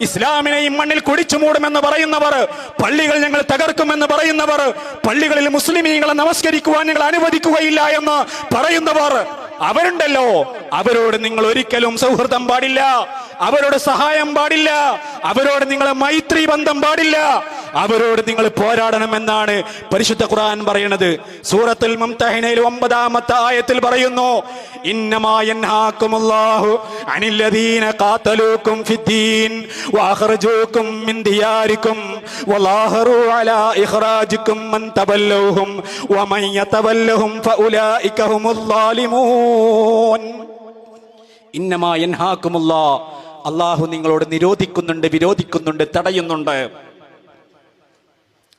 ഇസ്ലാമിനെയും മണ്ണിൽ കുടിച്ചു മൂടുമെന്ന് പറയുന്നവർ, പള്ളികൾ ഞങ്ങൾ തകർക്കുമെന്ന് പറയുന്നവർ, പള്ളികളിൽ മുസ്ലിമീങ്ങളെ നമസ്കരിക്കുവാൻ ഞങ്ങൾ അനുവദിക്കുകയില്ല എന്ന് പറയുന്നവർ അവരുണ്ടല്ലോ, അവരോട് നിങ്ങൾ ഒരിക്കലും സൗഹൃദം പാടില്ല, അവരോട് സഹായം പാടില്ല, അവരോട് നിങ്ങൾ മൈത്രി ബന്ധം പാടില്ല, അവരോട് നിങ്ങൾ പോരാടണമെന്നാണ് പരിശുദ്ധ ഖുർആൻ പറയുന്നത്. സൂറത്തുൽ മുംതഹിനയിൽ 9-ാമത്തെ ആയത്തിൽ പറയുന്നു, ഇന്നമാ യൻഹാകുമുല്ലാഹു അനില്ലദീന ഖാതലൂകും ഫിദ്ദീൻ വഅഖറജൂകും മിൻ ദിയാരികും വലാഹറു അലാ ഇഖ്റാജികും മൻ തവല്ലൗഹും വമൻ യതവല്ലഹും ഫഉലൈക ഹുമുൽ ളാലിമൂൻ. ഇന്നമാ യൻഹാകുമുല്ലാഹ്, അല്ലാഹു നിങ്ങളോട് നിരോധിക്കുന്നുണ്ട്, വിരോധിക്കുന്നുണ്ട്, തടയുന്നുണ്ട്.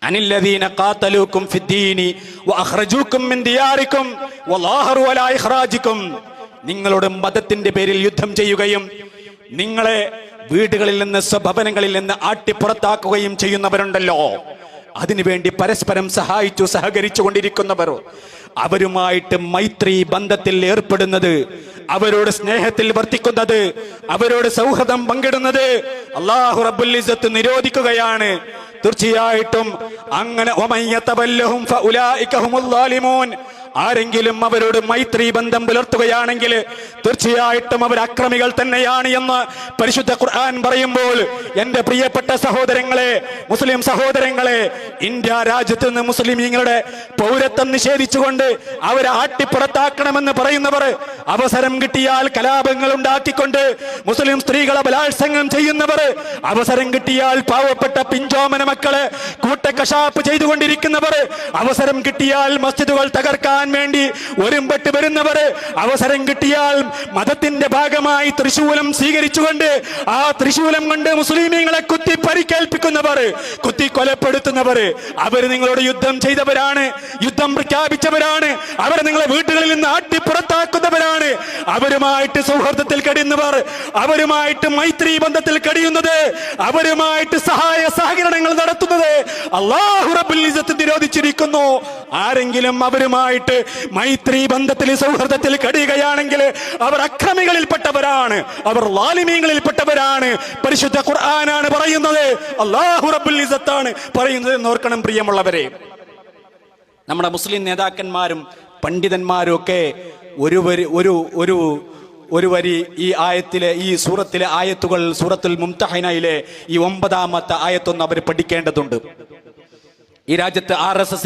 അനില്ലദീന ഖാതലൂകും ഫിദ്ദീനി വഅഖ്റജൂകും മിൻ ദിയാരികും വലാഹറു അലാ ഇഖ്റാജികും, നിങ്ങളോട് മതത്തിന്റെ പേരിൽ യുദ്ധം ചെയ്യുകയും നിങ്ങളെ വീടുകളിൽ നിന്ന്, സ്വഭവനങ്ങളിൽ നിന്ന് ആട്ടിപ്പുറത്താക്കുകയും ചെയ്യുന്നവരുണ്ടല്ലോ, അതിനുവേണ്ടി പരസ്പരം സഹായിച്ചു സഹകരിച്ചു കൊണ്ടിരിക്കുന്നവർ, അവരുമായിട്ട് മൈത്രി ബന്ധത്തിൽ ഏർപ്പെടുന്നത്, അവരോട് സ്നേഹത്തിൽ വർത്തിക്കുന്നത്, അവരോട് സൗഹൃദം പങ്കിടുന്നത് അല്ലാഹു റബ്ബുൽ ഇസ്സത്ത് നിരോധിക്കുകയാണ്. തീർച്ചയായിട്ടും അങ്ങനെ ആരെങ്കിലും അവരോട് മൈത്രി ബന്ധം പുലർത്തുകയാണെങ്കിൽ തീർച്ചയായിട്ടും അവർ അക്രമികൾ തന്നെയാണ് എന്ന് പരിശുദ്ധ ഖുർആൻ പറയുമ്പോൾ, എന്റെ പ്രിയപ്പെട്ട സഹോദരങ്ങളെ, മുസ്ലിം സഹോദരങ്ങളെ, ഇന്ത്യ രാജ്യത്ത് നിന്ന് മുസ്ലിമീങ്ങളുടെ പൗരത്വം നിഷേധിച്ചുകൊണ്ട് അവരെ ആട്ടിപ്പുറത്താക്കണമെന്ന് പറയുന്നവർ, അവസരം കിട്ടിയാൽ കലാപങ്ങൾ ഉണ്ടാക്കിക്കൊണ്ട് മുസ്ലിം സ്ത്രീകളെ ബലാത്സംഗം ചെയ്യുന്നവർ, അവസരം കിട്ടിയാൽ പാവപ്പെട്ട പിഞ്ചോമന മക്കളെ കൂട്ടക്കശാപ്പ് ചെയ്തുകൊണ്ടിരിക്കുന്നവർ, അവസരം കിട്ടിയാൽ മസ്ജിദുകൾ തകർക്കാൻ വേണ്ടി ഒരുമ്പെട്ട് വരുന്നവർ, അവസരം കിട്ടിയാൽ മതത്തിന്റെ ഭാഗമായി തൃശൂലം സ്വീകരിച്ചുകൊണ്ട് ആ തൃശൂലം കൊണ്ട് മുസ്ലിമീങ്ങളെ കുത്തി പരിക്കേൽപ്പിക്കുന്നവർ, കുത്തി കൊലപ്പെടുത്തുന്നവർ, അവർ നിങ്ങളോട് യുദ്ധം ചെയ്തവരാണ്, യുദ്ധം പ്രഖ്യാപിച്ചവരാണ്, അവർ നിങ്ങളെ വീടുകളിൽ നിന്ന് ആട്ടിപ്പുറത്താക്കുന്നവരാണ്. അവരുമായിട്ട് സൗഹൃദത്തിൽ കഴിയുന്നവർ, അവരുമായിട്ട് മൈത്രി ബന്ധത്തിൽ കഴിയുന്നത്, അവരുമായിട്ട് സഹായ സഹകരണങ്ങൾ നടത്തുന്നത് അല്ലാഹു റബ്ബുൽ ഇസ്സത്ത് നിരോധിച്ചിരിക്കുന്നു. ആരെങ്കിലും അവരുമായിട്ട് മൈത്രി ബന്ധത്തിൽ, സൗഹൃദത്തിൽ കഴിയുകയാണെങ്കിൽ അവർ അക്രമികളിൽപ്പെട്ടവരാണ്, അവർ ളാലിമീങ്ങളിൽപ്പെട്ടവരാണ്. പരിശുദ്ധ ഖുർആനാണ് പറയുന്നത്, അല്ലാഹു റബ്ബുൽ ഇസ്സത്താണ് പറയുന്നത് എന്നോർക്കണം പ്രിയമുള്ളവരെ. നമ്മുടെ മുസ്ലിം നേതാക്കന്മാരും പണ്ഡിതന്മാരും ഒക്കെ ഒരു വരി ഈ ആയത്തിലെ, ഈ സൂറത്തിലെ ആയത്തുകൾ, സൂറത്തുൽ മുംതഹിനയിലെ ഈ 9-ാമത്തെ ആയത്തൊന്ന് അവർ പഠിക്കേണ്ടതുണ്ട്. ഈ രാജ്യത്ത് RSS